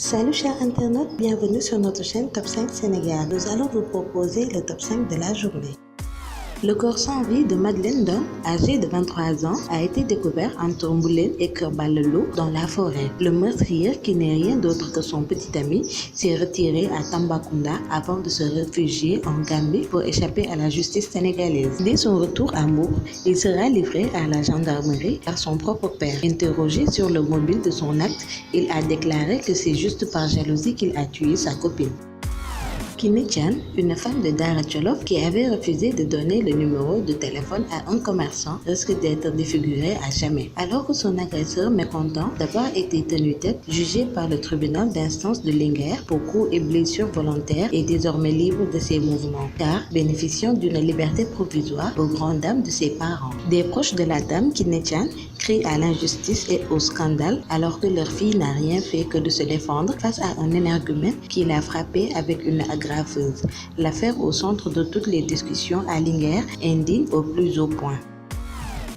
Salut chers internautes, bienvenue sur notre chaîne Top 5 Sénégal. Nous allons vous proposer le top 5 de la journée. Le corps sans vie de Madeleine Ndom, âgée de 23 ans, a été découvert entre Mboulène et Keur-Balelo dans la forêt. Le meurtrier, qui n'est rien d'autre que son petit ami, s'est retiré à Tambacounda avant de se réfugier en Gambie pour échapper à la justice sénégalaise. Dès son retour à Mbour, il sera livré à la gendarmerie par son propre père. Interrogé sur le mobile de son acte, il a déclaré que c'est juste par jalousie qu'il a tué sa copine. Kiné Thiam, une femme de Dara Djolof qui avait refusé de donner le numéro de téléphone à un commerçant, risque d'être défigurée à jamais. Alors que son agresseur, mécontent d'avoir été tenu tête, jugé par le tribunal d'instance de Linguère pour coups et blessures volontaires, est désormais libre de ses mouvements, car bénéficiant d'une liberté provisoire aux grandes dames de ses parents. Des proches de la dame, Kiné Thiam, crient à l'injustice et au scandale alors que leur fille n'a rien fait que de se défendre face à un énergumène qui l'a frappé avec une agression. L'affaire au centre de toutes les discussions à Linguère, indigne au plus haut point.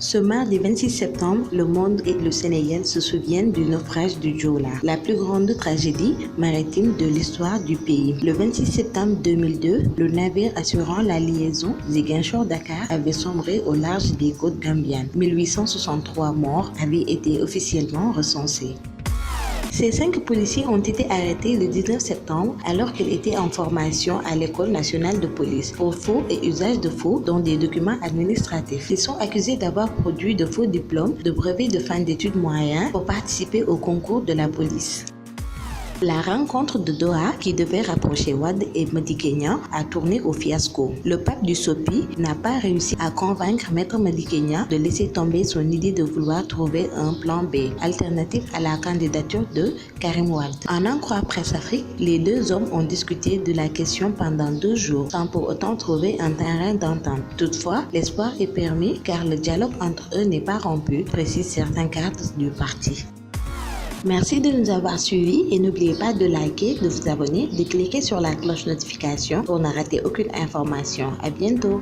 Ce mardi 26 septembre, le monde et le Sénégal se souviennent du naufrage du Joola, la plus grande tragédie maritime de l'histoire du pays. Le 26 septembre 2002, le navire assurant la liaison Ziguinchor-Dakar avait sombré au large des côtes gambiennes. 1863 morts avaient été officiellement recensés. Ces 5 policiers ont été arrêtés le 19 septembre alors qu'ils étaient en formation à l'École nationale de police pour faux et usage de faux dans des documents administratifs. Ils sont accusés d'avoir produit de faux diplômes de brevets de fin d'études moyens pour participer au concours de la police. La rencontre de Doha, qui devait rapprocher Wade et Madické Niang, a tourné au fiasco. Le pape du SOPI n'a pas réussi à convaincre Maître Madické Niang de laisser tomber son idée de vouloir trouver un plan B, alternatif à la candidature de Karim Wade. En croire Presse Afrique, les deux hommes ont discuté de la question pendant 2 jours, sans pour autant trouver un terrain d'entente. Toutefois, l'espoir est permis car le dialogue entre eux n'est pas rompu, précisent certains cadres du parti. Merci de nous avoir suivis et n'oubliez pas de liker, de vous abonner, de cliquer sur la cloche notification pour ne rater aucune information. À bientôt.